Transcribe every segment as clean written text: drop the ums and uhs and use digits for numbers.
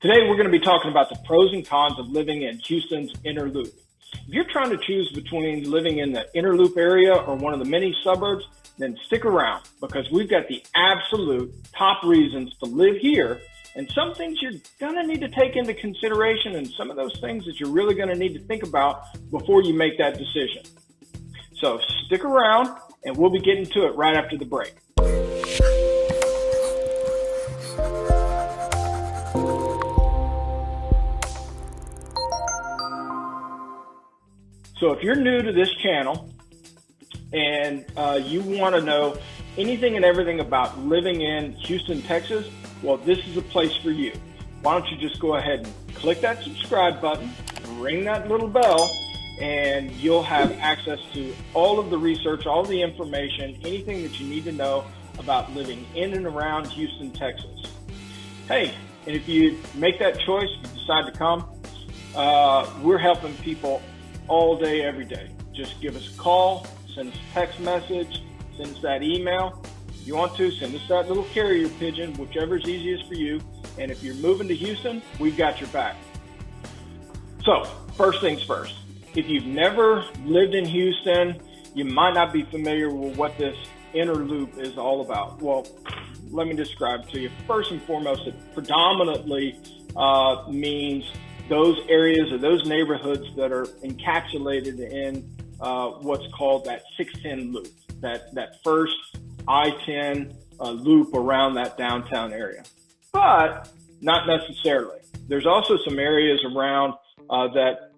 Today, we're going to be talking about the pros and cons of living in Houston's inner loop. If you're trying to choose between living in the inner loop area or one of the many suburbs, then stick around because we've got the absolute top reasons to live here and some things you're going to need to take into consideration and some of those things that you're really going to need to think about before you make that decision. So stick around and we'll be getting to it right after the break. So if you're new to this channel and you want to know anything and everything about living in Houston, Texas, well, this is a place for you. Why don't you just go ahead and click that subscribe button, ring that little bell, and you'll have access to all of the research, all the information, anything that you need to know about living in and around Houston, Texas. Hey, and if you make that choice, you decide to come, we're helping people all day, every day. Just give us a call, send us a text message, send us that email. If you want to, send us that little carrier pigeon, whichever is easiest for you. And if you're moving to Houston, we've got your back. So, first things first. If you've never lived in Houston, you might not be familiar with what this inner loop is all about. Well, let me describe to you. First and foremost, it predominantly means those areas or those neighborhoods that are encapsulated in what's called that 610 loop, that first I-10 loop around that downtown area. But not necessarily. There's also some areas around that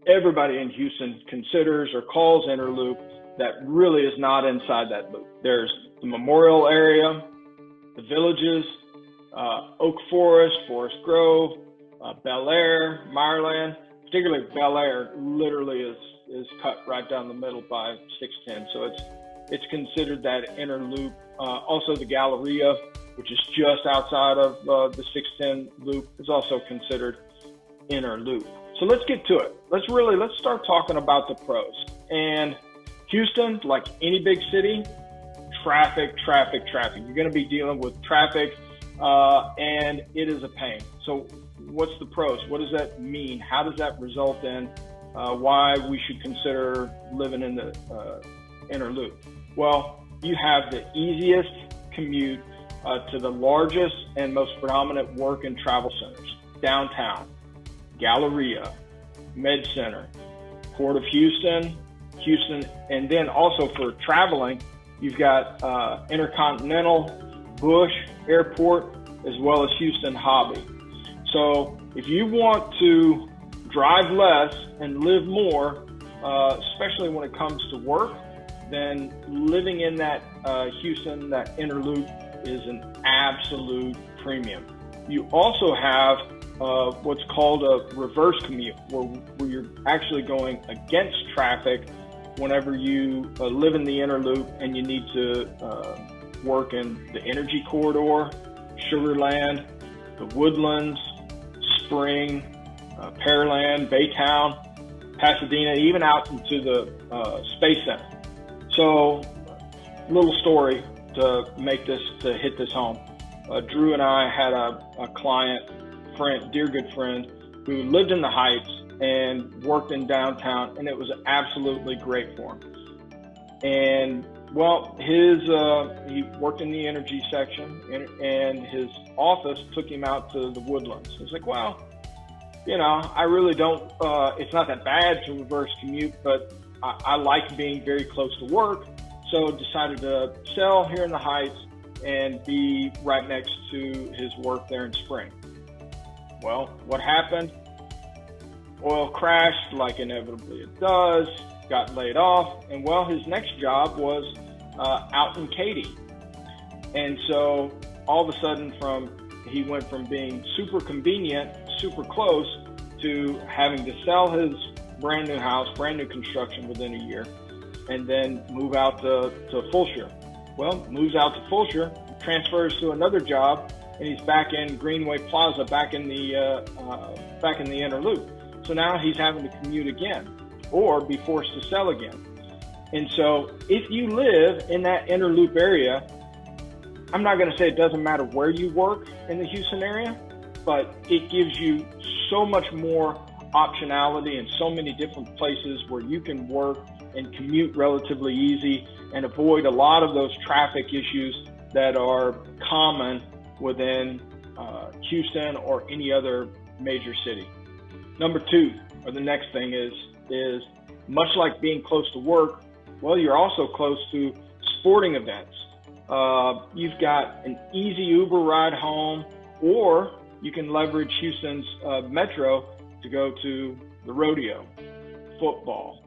everybody in Houston considers or calls inner loop that really is not inside that loop. There's the Memorial area, the Villages, Oak Forest, Forest Grove, Bel Air, Meyerland. Particularly Bel Air literally is cut right down the middle by 610. So it's considered that inner loop. Also the Galleria, which is just outside of the 610 loop, is also considered inner loop. So let's get to it. Let's start talking about the pros. And Houston, like any big city, traffic. You're going to be dealing with traffic, and it is a pain. So what's the pros? What does that mean? How does that result in why we should consider living in the inner loop? Well, you have the easiest commute to the largest and most predominant work and travel centers: downtown, Galleria, Med Center, Port of Houston, and then also for traveling, you've got Intercontinental, Bush Airport, as well as Houston Hobby. So if you want to drive less and live more, especially when it comes to work, then living in that Houston, that inner loop, is an absolute premium. You also have what's called a reverse commute, where you're actually going against traffic whenever you live in the inner loop and you need to work in the Energy Corridor, Sugarland, the Woodlands, Spring, Pearland, Baytown, Pasadena, even out into the Space Center. So, little story to hit this home. Drew and I had a client, friend, dear good friend, who lived in the Heights and worked in downtown, and it was absolutely great for him. And well, he worked in the energy section, and his office took him out to the Woodlands. He's like, well, I really don't, it's not that bad to reverse commute, but I like being very close to work. So decided to sell here in the Heights and be right next to his work there in Spring. Well, what happened? Oil crashed like inevitably it does, got laid off, and well, his next job was out in Katy. And so all of a sudden he went from being super convenient, super close, to having to sell his brand new house, brand new construction within a year, and then move out to Fulshire. Well, moves out to Fulshire, transfers to another job, and he's back in Greenway Plaza, back in the inner loop. So now he's having to commute again, or be forced to sell again. And so if you live in that inner loop area, I'm not going to say it doesn't matter where you work in the Houston area, but it gives you so much more optionality and so many different places where you can work and commute relatively easy and avoid a lot of those traffic issues that are common within Houston or any other major city. Number two, or the next thing is much like being close to work, well, you're also close to sporting events. You've got an easy Uber ride home, or you can leverage Houston's metro to go to the rodeo, football,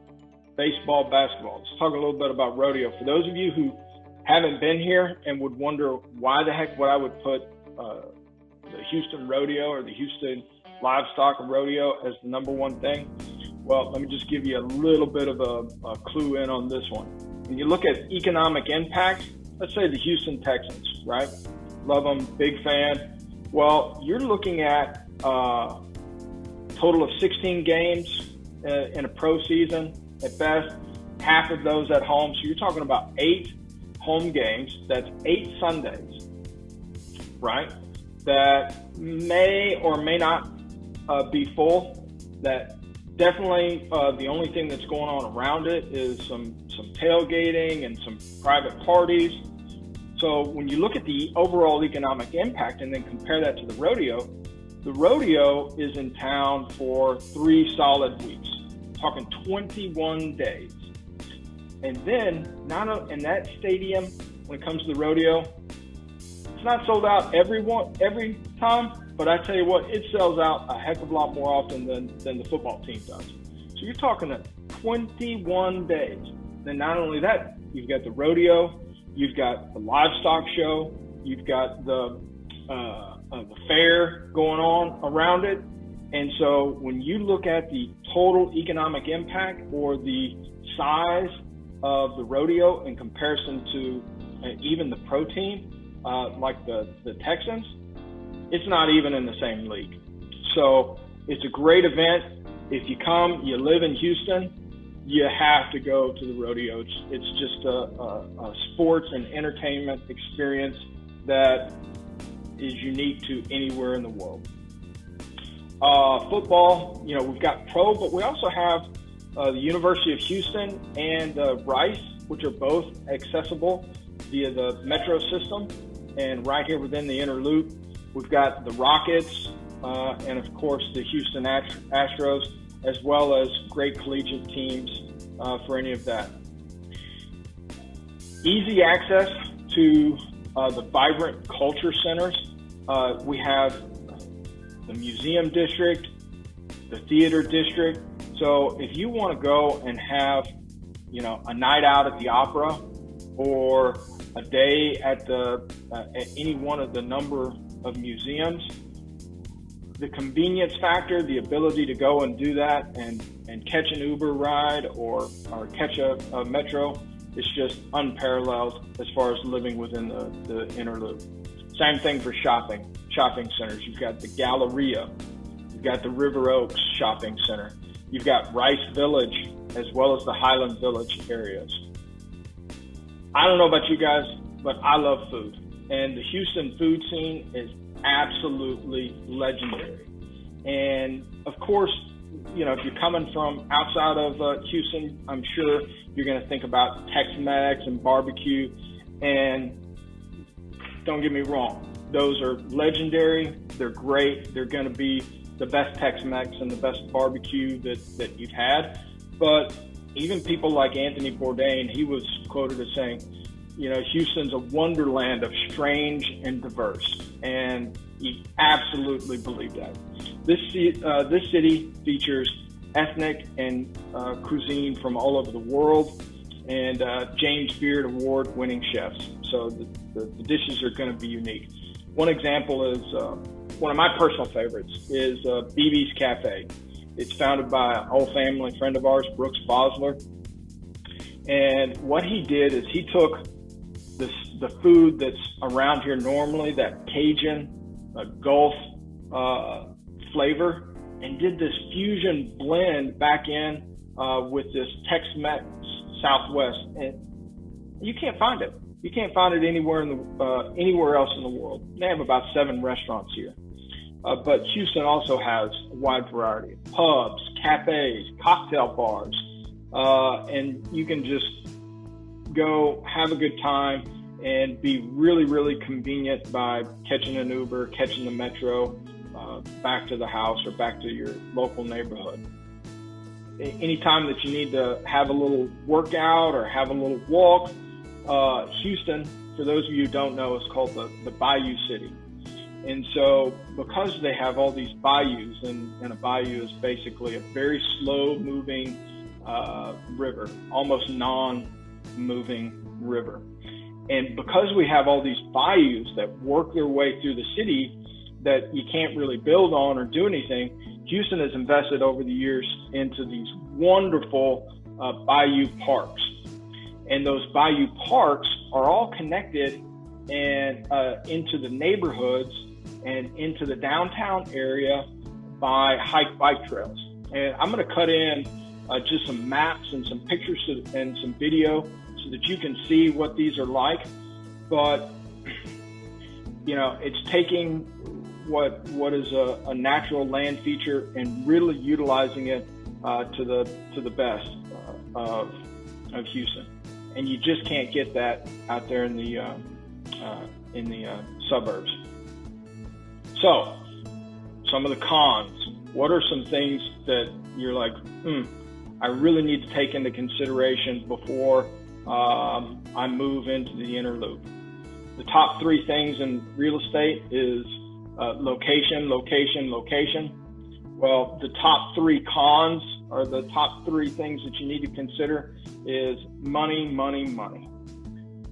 baseball, basketball. Let's talk a little bit about rodeo. For those of you who haven't been here and would wonder why the heck would I would put the Houston rodeo or the Houston livestock rodeo as the number one thing, well, let me just give you a little bit of a clue in on this one. When you look at economic impact, let's say the Houston Texans, right? Love them, big fan. Well, you're looking at a total of 16 games in a pro season at best, half of those at home. So you're talking about 8 home games. That's 8 Sundays, right? That may or may not be full. That definitely the only thing that's going on around it is some tailgating and some private parties. So when you look at the overall economic impact and then compare that to the rodeo is in town for 3 solid weeks, talking 21 days. And then in that stadium, when it comes to the rodeo, it's not sold out every time, but I tell you what, it sells out a heck of a lot more often than the football team does. So you're talking 21 days. Then not only that, you've got the rodeo, you've got the livestock show, you've got the fair going on around it. And so when you look at the total economic impact or the size of the rodeo in comparison to even the pro team, like the Texans, it's not even in the same league. So it's a great event. If you come, you live in Houston, you have to go to the rodeo. It's just a sports and entertainment experience that is unique to anywhere in the world. Football, we've got pro, but we also have the University of Houston and Rice, which are both accessible via the metro system. And right here within the inner loop, we've got the Rockets and, of course, the Houston Astros, as well as great collegiate teams for any of that. Easy access to the vibrant culture centers. We have the museum district, the theater district. So if you want to go and have, a night out at the opera or a day at any one of the number of museums, the convenience factor, the ability to go and do that and catch an Uber ride or catch a metro is just unparalleled as far as living within the inner loop. Same thing for shopping centers. You've got the Galleria, you've got the River Oaks Shopping Center, you've got Rice Village, as well as the Highland Village areas. I don't know about you guys, but I love food. And the Houston food scene is absolutely legendary. And of course, if you're coming from outside of Houston, I'm sure you're going to think about Tex-Mex and barbecue. And don't get me wrong, those are legendary. They're great. They're going to be the best Tex-Mex and the best barbecue that you've had. But even people like Anthony Bourdain, he was quoted as saying, Houston's a wonderland of strange and diverse. And he absolutely believed that. This city features ethnic and cuisine from all over the world and James Beard Award-winning chefs. So the dishes are going to be unique. One example is, one of my personal favorites is BB's Cafe. It's founded by an old family friend of ours, Brooks Bosler. And what he did is he took the food that's around here normally, that Cajun, Gulf flavor, and did this fusion blend back in with this Tex-Mex Southwest. And you can't find it. You can't find it anywhere else in the world. They have about 7 restaurants here. but Houston also has a wide variety of pubs, cafes, cocktail bars, and you can just go have a good time and be really, really convenient by catching an Uber, catching the metro, back to the house or back to your local neighborhood. Anytime that you need to have a little workout or have a little walk, Houston, for those of you who don't know, is called the Bayou City. And so because they have all these bayous, and a bayou is basically a very slow moving river, almost non-moving river. And because we have all these bayous that work their way through the city that you can't really build on or do anything, Houston has invested over the years into these wonderful bayou parks. And those bayou parks are all connected and into the neighborhoods and into the downtown area by bike trails. And I'm going to cut in just some maps and some pictures and some video so that you can see what these are like. But, you know, it's taking what is a natural land feature and really utilizing it to the best of Houston. And you just can't get that out there in the suburbs. So, some of the cons. What are some things that you're like, I really need to take into consideration before I move into the inner loop? The top three things in real estate is location, location, location. Well, the top three cons, or the top three things that you need to consider, is money, money, money.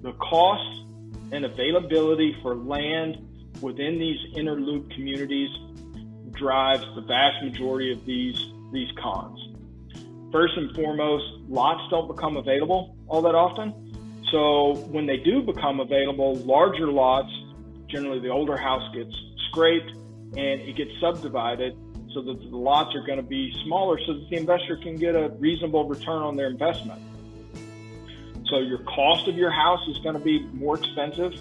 The cost and availability for land within these inner loop communities drives the vast majority of these cons. First and foremost, lots don't become available all that often. So when they do become available, larger lots, generally the older house gets scraped and it gets subdivided so that the lots are going to be smaller so that the investor can get a reasonable return on their investment. So your cost of your house is going to be more expensive.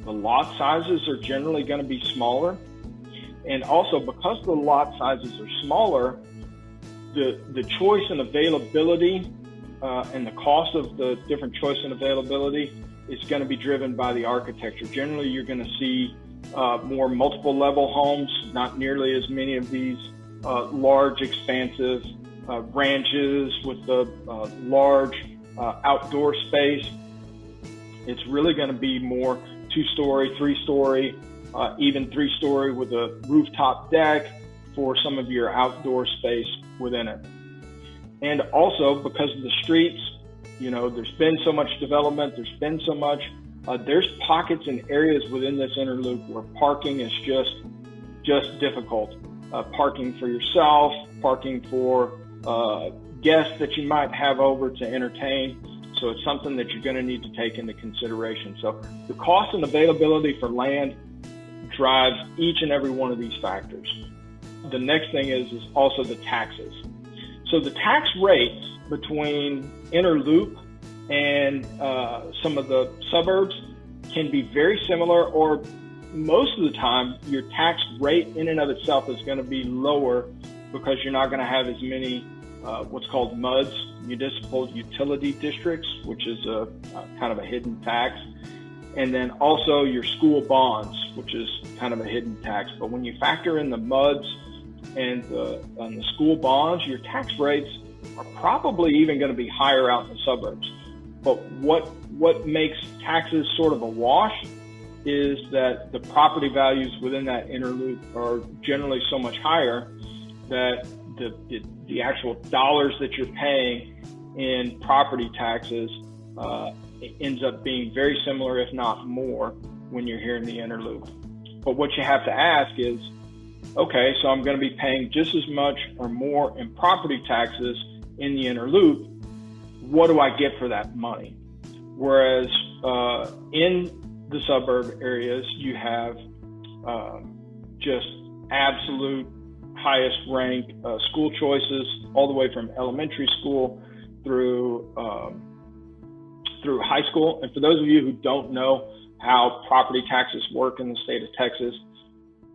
The lot sizes are generally going to be smaller. And also, because the lot sizes are smaller, the choice and availability and the cost of the different choice and availability is going to be driven by the architecture. Generally, you're going to see more multiple level homes, not nearly as many of these large, expansive ranches with the large outdoor space. It's really going to be more 2-story, 3-story, even 3-story with a rooftop deck for some of your outdoor space within it. And also, because of the streets, you know, there's been so much development, there's been so much, there's pockets and areas within this inner loop where parking is just difficult. Parking for yourself, parking for guests that you might have over to entertain. So it's something that you're going to need to take into consideration. So the cost and availability for land drives each and every one of these factors. The next thing is also the taxes. So the tax rates between inner loop and some of the suburbs can be very similar, or most of the time your tax rate in and of itself is going to be lower because you're not going to have as many what's called MUDs, municipal utility districts, which is a kind of a hidden tax. And then also your school bonds, which is kind of a hidden tax. But when you factor in the MUDs and the school bonds, your tax rates are probably even going to be higher out in the suburbs. But what makes taxes sort of a wash is that the property values within that inner loop are generally so much higher that the actual dollars that you're paying in property taxes ends up being very similar, if not more, when you're here in the inner loop. But what you have to ask is, okay, so I'm going to be paying just as much or more in property taxes in the inner loop. What do I get for that money? Whereas in the suburb areas, you have just absolute highest ranked school choices all the way from elementary school through high school. And for those of you who don't know how property taxes work in the state of Texas,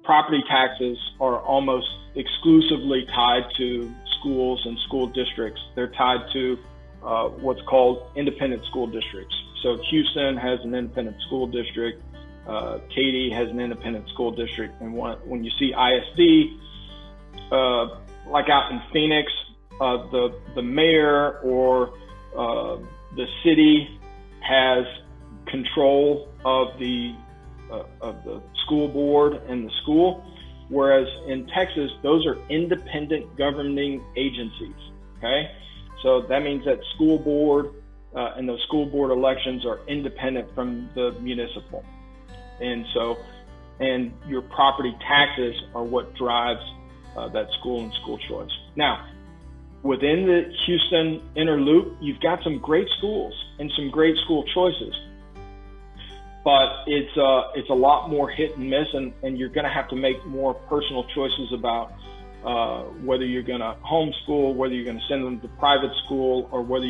property taxes are almost exclusively tied to schools and school districts. They're tied to what's called independent school districts. So Houston has an independent school district. Katy has an independent school district. And when you see ISD, like out in Phoenix, the mayor or the city has control of the school board and the school, whereas in Texas, those are independent governing agencies. Okay, so that means that school board and those school board elections are independent from the municipal, and your property taxes are what drives that school and school choice. Now, within the Houston inner loop, you've got some great schools and some great school choices, but it's a lot more hit and miss, and you're going to have to make more personal choices about whether you're going to homeschool, whether you're going to send them to private school, or whether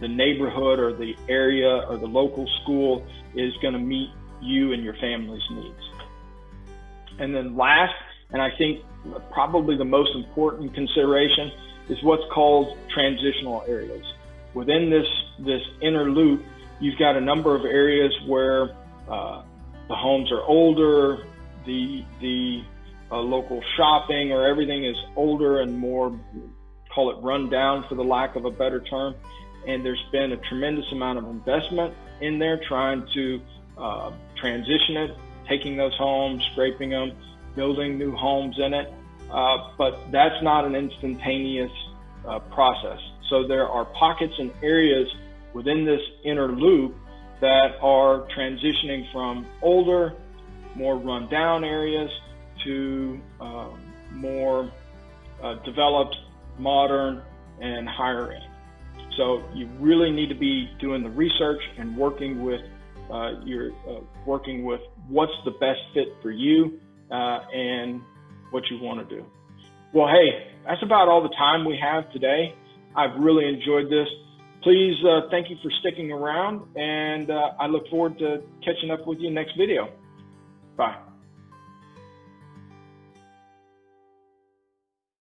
the neighborhood or the area or the local school is going to meet you and your family's needs. And then last, and I think probably the most important consideration, is what's called transitional areas. Within this inner loop, you've got a number of areas where the homes are older, the local shopping or everything is older and more, call it run down for the lack of a better term. And there's been a tremendous amount of investment in there trying to transition it, taking those homes, scraping them, building new homes in it. But that's not an instantaneous process. So there are pockets and areas within this inner loop that are transitioning from older, more run-down areas to more developed, modern, and higher end. So you really need to be doing the research and working with what's the best fit for you and what you want to do. Well, hey, that's about all the time we have today. I've really enjoyed this. Please, thank you for sticking around, and I look forward to catching up with you next video. Bye.